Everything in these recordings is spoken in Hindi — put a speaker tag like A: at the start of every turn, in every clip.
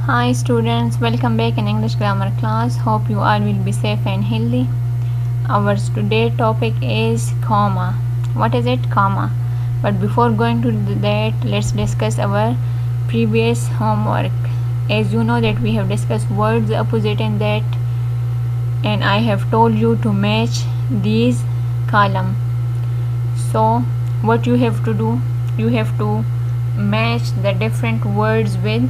A: Hi students, welcome back in English grammar class. Hope you all will be safe and healthy. Our today topic is comma. What is it? Comma. But before going to that, let's discuss our previous homework. As you know that we have discussed words opposite in that, and I have told you to match these column. So what you have to do, you have to match the different words with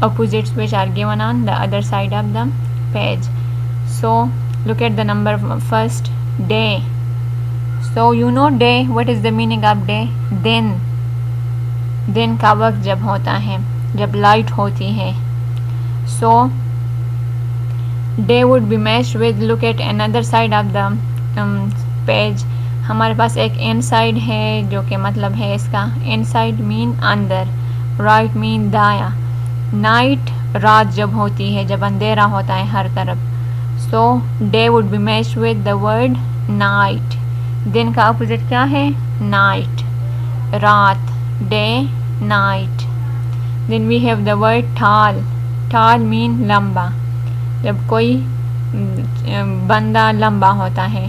A: opposites which are given on the other side of the page. So look at the number first, day. So you know day, what is the meaning of day? दिन का वक्त जब होता है, जब लाइट होती है. So day would be matched with, look at another side of the page. हमारे पास एक inside है जो कि मतलब है इसका, inside mean अंदर, right mean दाया. नाइट रात जब होती है, जब अंधेरा होता है हर तरफ. So day would be matched with the word night. दिन का अपोजिट क्या है? नाइट, रात. Day, night. Then we have the word tall. Tall mean लंबा. जब कोई बंदा लंबा होता है,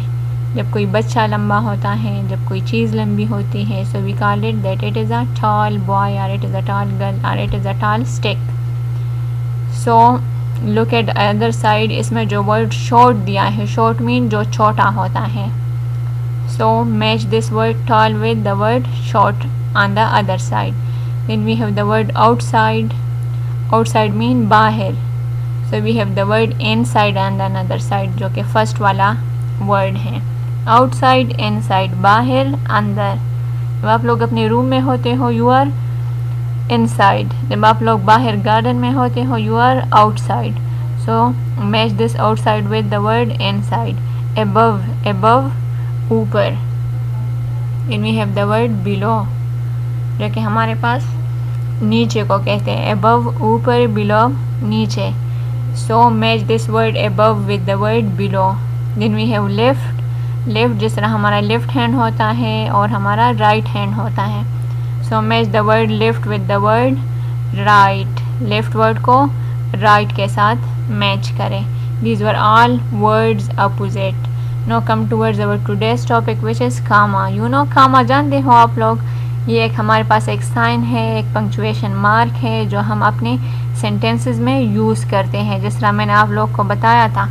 A: जब कोई बच्चा लंबा होता है, जब कोई चीज़ लंबी होती है, so we call it that it is a tall boy और it is a tall girl और it is a tall stick. So look at other side. इसमें जो वर्ड शॉर्ट दिया है, शॉर्ट मीन जो छोटा होता है. So match this word tall with the word short on the other side. Then we have the word outside. Outside mean बाहर. So we have the word inside on the other side जो कि फर्स्ट वाला वर्ड है. आउटसाइड, इनसाइड, बाहर, अंदर. जब आप लोग अपने रूम में होते हो यू आर इनसाइड. जब आप लोग बाहर गार्डन में होते हो you are outside. So match this outside with the word inside. Above, above ऊपर. Then we have the word below जो कि हमारे पास नीचे को कहते हैं. अबव ऊपर, बिलो नीचे. So match this word above with the word below. Then we have left. Left जिस तरह हमारा लेफ्ट हैंड होता है और हमारा राइट हैंड होता है. So match the word left with the word right. Left word को राइट के साथ मैच करें. These were all words opposite. No come towards our today's topic which is comma. You know comma जानते हो आप लोग. ये एक हमारे पास एक साइन है, एक पंक्चुएशन मार्क है जो हम अपने सेंटेंसेस में यूज़ करते हैं. जिस तरह मैंने आप लोग को बताया था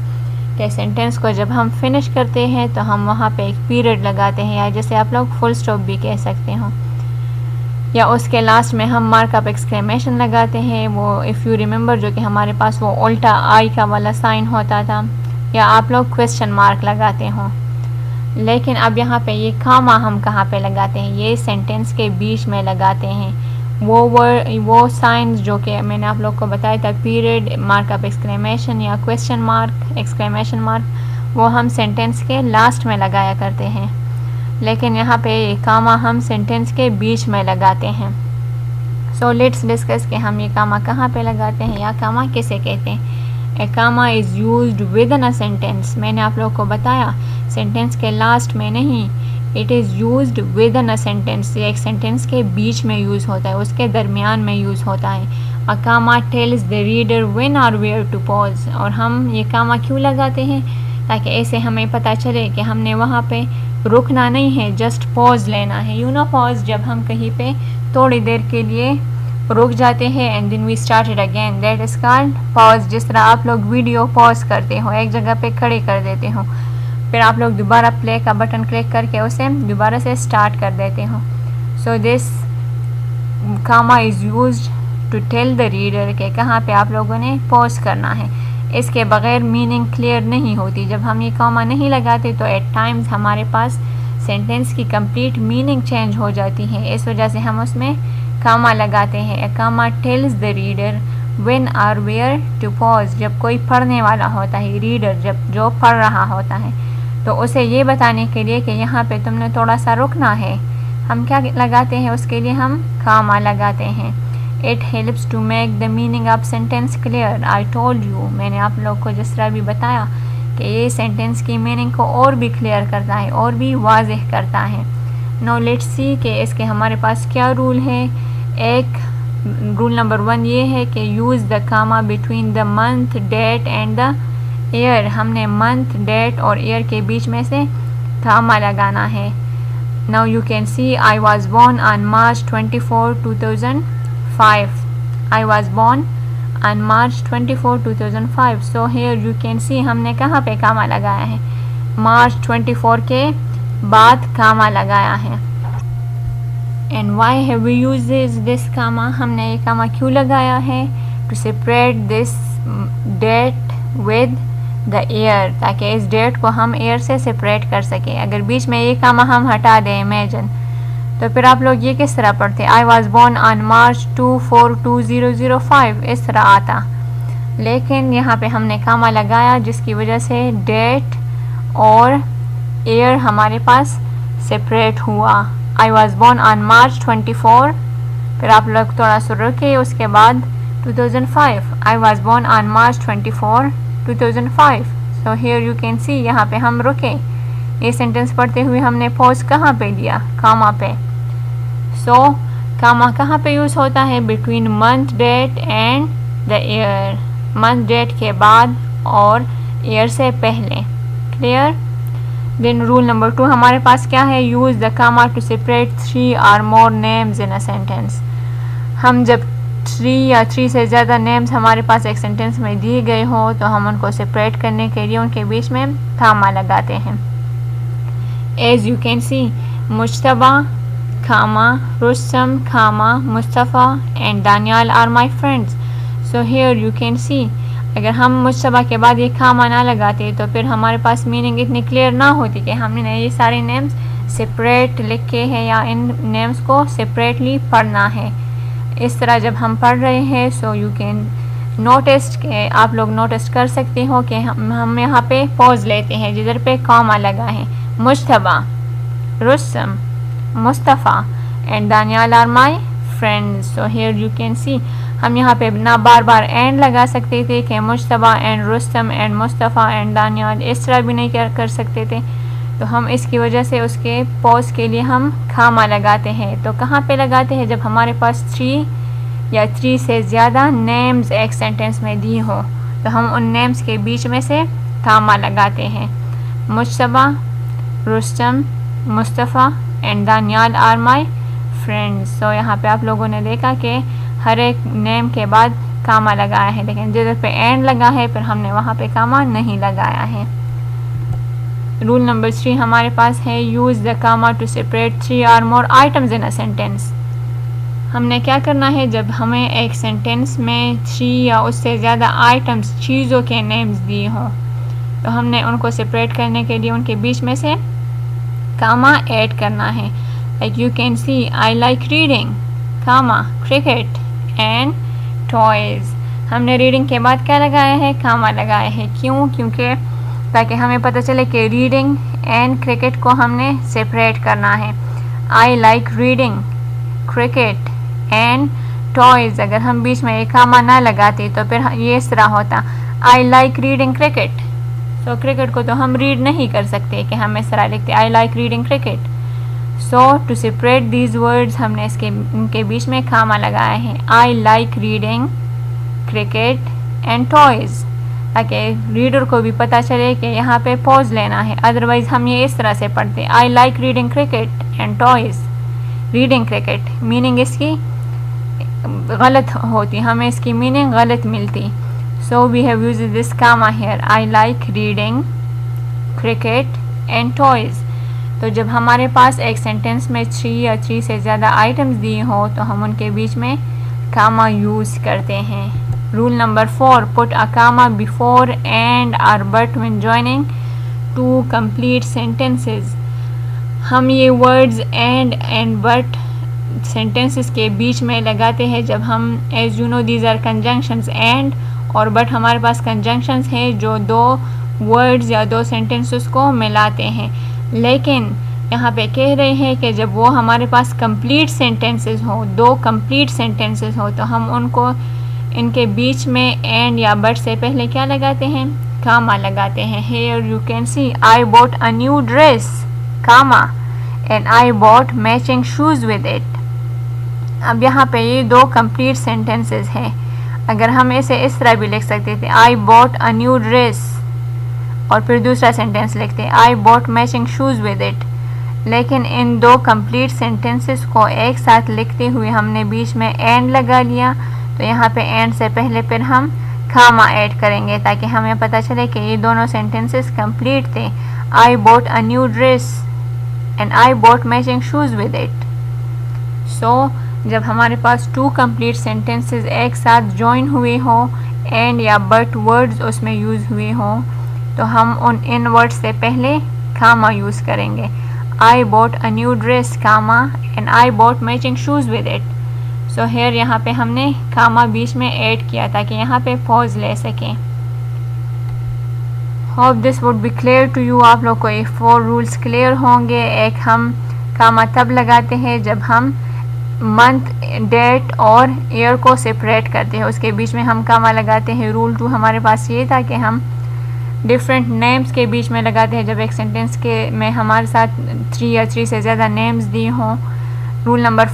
A: कि सेंटेंस को जब हम फिनिश करते हैं तो हम वहाँ पे एक पीरियड लगाते हैं, या जैसे आप लोग फुल स्टॉप भी कह सकते हो, या उसके लास्ट में हम मार्क ऑफ एक्सक्लेमेशन लगाते हैं. वो इफ़ यू रिमेंबर जो कि हमारे पास वो उल्टा आई का वाला साइन होता था, या आप लोग क्वेश्चन मार्क लगाते हो. लेकिन अब यहाँ पे ये कामा हम कहाँ पे लगाते हैं? ये सेंटेंस के बीच में लगाते हैं. वो साइंस जो कि मैंने आप लोग को बताया था, पीरियड, मार्क ऑफ एक्सक्लेमेशन या क्वेश्चन मार्क, एक्सक्लेमेशन मार्क, वो हम सेंटेंस के लास्ट में लगाया करते हैं. लेकिन यहाँ पे कामा हम सेंटेंस के बीच में लगाते हैं. सो लेट्स डिस्कस कि हम ये कामा कहाँ पे लगाते हैं या कामा किसे कहते हैं. A comma is used within a sentence. मैंने आप लोग को बताया सेंटेंस के लास्ट में नहीं, it is used within a sentence. ये एक सेंटेंस के बीच में यूज़ होता है, उसके दरमियान में यूज़ होता है. अ कामा टेल्स द रीडर व्हेन और वेयर टू पॉज. और हम ये कामा क्यों लगाते हैं? ताकि ऐसे हमें पता चले कि हमने वहाँ पे रुकना नहीं है, जस्ट पॉज लेना है. यू नो पॉज, जब हम कहीं पे थोड़ी देर के लिए रुक जाते हैं and then we started again, that is called pause. जिस तरह आप लोग वीडियो पॉज करते हो, एक जगह पे खड़े कर देते हो, फिर आप लोग दोबारा प्ले का बटन क्लिक करके उसे दोबारा से स्टार्ट कर देते हो. So this comma is used to tell the reader के कहाँ पे आप लोगों ने पॉज करना है. इसके बगैर मीनिंग क्लियर नहीं होती. जब हम ये कामा नहीं लगाते तो एट टाइम्स हमारे पास सेंटेंस की कंप्लीट मीनिंग चेंज हो जाती है. इस वजह से हम उसमें कामा लगाते हैं. A comma tells the reader when और वेयर टू पॉज. जब कोई पढ़ने वाला होता है, रीडर जब जो पढ़ रहा होता है, तो उसे ये बताने के लिए कि यहाँ पे तुमने थोड़ा सा रुकना है, हम क्या लगाते हैं उसके लिए? हम कामा लगाते हैं. It helps to make the meaning of sentence clear. I told you, मैंने आप लोग को जिस तरह भी बताया कि ये सेंटेंस की मीनिंग को और भी क्लियर करता है, और भी वाज़ेह करता है. नो लेट्स सी कि इसके हमारे पास क्या रूल है. एक रूल नंबर 1 ये है कि use the comma between the month, date and the year. हमने मंथ, डेट और ईयर के बीच में से कामा लगाना है। Now you can see I was born on March 24, 2005। I was born on March 24, 2005। So here you can see हमने कहाँ पे कामा लगाया है, मार्च 24 के बाद कामा लगाया है। And why have we use this comma, हमने ये कामा क्यों लगाया है, to separate this date with the year, ताकि इस डेट को हम ईयर से सेपरेट कर सकें। अगर बीच में ये कामा हम हटा दें इमेजिन, तो फिर आप लोग ये किस तरह पढ़ते, I was born on March 24/2005 इस तरह आता। लेकिन यहाँ पे हमने कामा लगाया जिसकी वजह से डेट और ईयर हमारे पास सेपरेट हुआ। I was born on March 24, फिर आप लोग थोड़ा सा रुके, उसके बाद 2005। I was born on March 24, 2005। So here you can see यहाँ पे हम रुके, ये सेंटेंस पढ़ते हुए हमने पॉज कहाँ पे दिया, कामा पे। सो कामा कहाँ पे यूज़ होता है, between month, date and the year, month date के बाद और ईयर से पहले। क्लियर। देन रूल नंबर 2 हमारे पास क्या है, use the comma to separate 3 और मोर नेम्स इन अ सेंटेंस। हम जब 3 या 3 से ज़्यादा नेम्स हमारे पास एक सेंटेंस में दिए गए हो तो हम उनको सेपरेट करने के लिए उनके बीच में कामा लगाते हैं। As you can see Mushtaba comma Rustam comma Mustafa and Daniyal are my friends. So here you can see अगर हम मुश्तबा के बाद ये कामा ना लगाते तो फिर हमारे पास मीनिंग इतनी क्लियर ना होती कि हमने ये सारे नेम्स सेपरेट लिखे हैं या इन नेम्स को सेपरेटली पढ़ना है। इस तरह जब हम पढ़ रहे हैं सो यू कैन नोटिस के आप लोग नोटिस कर सकते हो कि हम यहाँ पे पॉज लेते हैं जिधर पे कामा लगा है, Mushtaba, Rustam, Mustafa and Daniyal are my friends. So here you can see हम यहाँ पे ना बार बार एंड लगा सकते थे कि Mushtaba and Rustam and Mustafa and Daniyal, इस तरह भी नहीं कर सकते थे। तो हम इसकी वजह से उसके पॉज के लिए हम कामा लगाते हैं। तो कहाँ पे लगाते हैं, जब हमारे पास 3 या 3 से ज़्यादा नेम्स एक सेंटेंस में दी हो तो हम उन नेम्स के बीच में से कामा लगाते हैं। Mushtaba, Rustam, Mustafa and Daniyal are my friends. So यहाँ पे आप लोगों ने देखा कि हर एक नेम के बाद कामा लगाया है, लेकिन जिधर पे एंड लगा है फिर हमने वहाँ पे कामा नहीं लगाया है। रूल नंबर 3 हमारे पास है use the comma to separate 3 और मोर आइटम्स इन अ सेंटेंस। हमने क्या करना है, जब हमें एक सेंटेंस में 3 या उससे ज़्यादा आइटम्स, चीज़ों के नेम्स दिए हों तो हमने उनको सेपरेट करने के लिए उनके बीच में से कामा ऐड करना है। Like you can see I like reading comma cricket and toys. हमने रीडिंग के बाद क्या लगाया है, कामा लगाया है। क्यों? क्योंकि ताकि हमें पता चले कि रीडिंग एंड क्रिकेट को हमने सेपरेट करना है। I like reading cricket and toys, अगर हम बीच में एक कामा ना लगाते तो फिर ये इस तरह होता आई लाइक रीडिंग क्रिकेट। सो क्रिकेट को तो हम रीड नहीं कर सकते कि हम इस तरह लिखते I like reading cricket. So to separate these words हमने इनके बीच में कामा लगाया है, I like reading cricket and toys, ताकि रीडर को भी पता चले कि यहाँ पे पॉज लेना है। अदरवाइज़ हम ये इस तरह से पढ़ते I like reading cricket and toys. Reading cricket meaning इसकी गलत होती, हमें इसकी मीनिंग गलत मिलती। So we have used this comma here, I like reading cricket and toys. तो जब हमारे पास एक सेंटेंस में 3 या 3 से ज़्यादा आइटम्स दिए हो तो हम उनके बीच में कामा यूज़ करते हैं। Rule number 4 put a comma before and और but when joining two complete sentences. हम ये वर्ड्स एंड बट सेंटेंसेस के बीच में लगाते हैं जब हम as you know these are conjunctions. And और बट हमारे पास कंजंक्शंस हैं जो 2 वर्ड्स या 2 सेंटेंसेस को मिलाते हैं। लेकिन यहाँ पे कह रहे हैं कि जब वो हमारे पास कंप्लीट सेंटेंसेस हो, 2 कंप्लीट सेंटेंसेस हो, तो हम उनको इनके बीच में एंड या बट से पहले क्या लगाते हैं, कामा लगाते हैं। Here you can see I bought a new dress comma and I bought matching shoes with it. अब यहाँ पे ये दो कंप्लीट सेंटेंसेस हैं। अगर हम इसे इस तरह भी लिख सकते थे, I bought a new dress, और फिर दूसरा सेंटेंस लिखते आई bought matching shoes with it. लेकिन इन दो कंप्लीट सेंटेंसेस को एक साथ लिखते हुए हमने बीच में एंड लगा लिया, तो यहाँ पे एंड से पहले फिर हम कामा ऐड करेंगे ताकि हमें पता चले कि ये दोनों सेंटेंसेस कंप्लीट थे। I bought a new dress and I bought matching shoes with it. So जब हमारे पास टू कंप्लीट सेंटेंसेस एक साथ जॉइन हुए हो, एंड या बट वर्ड्स उसमें यूज़ हुए हो, तो हम इन वर्ड्स से पहले कामा यूज़ करेंगे। I bought a new dress comma and I bought matching shoes with it. So here यहाँ पे हमने कामा बीच में ऐड किया ताकि यहाँ पे पॉज ले सकें। Hope this would be clear to you. आप लोग को ये 4 रूल्स क्लियर होंगे। एक, हम कामा तब लगाते हैं जब हम मंथ, डेट और ईयर को सेपरेट करते हैं, उसके बीच में हम कामा लगाते हैं। रूल 2 हमारे पास ये था कि हम डिफरेंट नेम्स के बीच में लगाते हैं जब एक सेंटेंस के में हमारे साथ 3 या 3 से ज़्यादा नेम्स दिए हों। रूल नंबर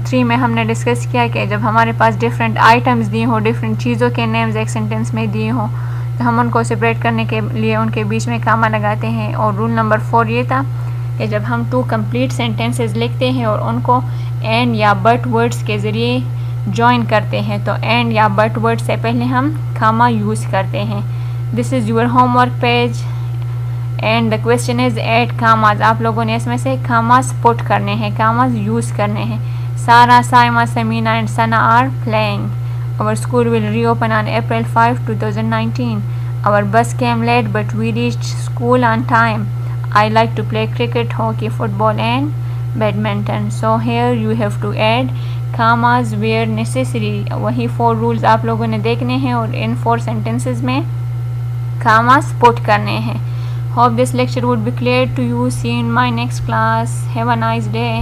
A: 3 में हमने डिस्कस किया कि जब हमारे पास डिफरेंट आइटम्स दिए हों, डिफरेंट चीज़ों के नेम्स एक सेंटेंस में दिए हों, तो हम उनको सेपरेट करने के लिए उनके बीच में कामा लगाते हैं। और रूल नंबर 4 ये था कि जब हम 2 कंप्लीट सेंटेंसेस लिखते हैं और उनको एंड या बट वर्ड्स के ज़रिए जॉइन करते हैं, तो एंड या बट वर्ड से पहले हम कामा यूज़ करते हैं। This is your homework page and the question is add commas. आप लोगों ने इसमें से कामाज पुट करने हैं, कामाज यूज़ करने हैं। Sara, Saima, Samina and Sana are playing. Our school will reopen on April 5, 2019. Our bus came late but we reached school on time. I like to play cricket, hockey, football and badminton. So here you have to add commas where necessary. वही 4 rules आप लोगों ने देखने हैं और इन 4 sentences में commas put करने हैं। Hope this lecture would be clear to you. See you in my next class. Have a nice day.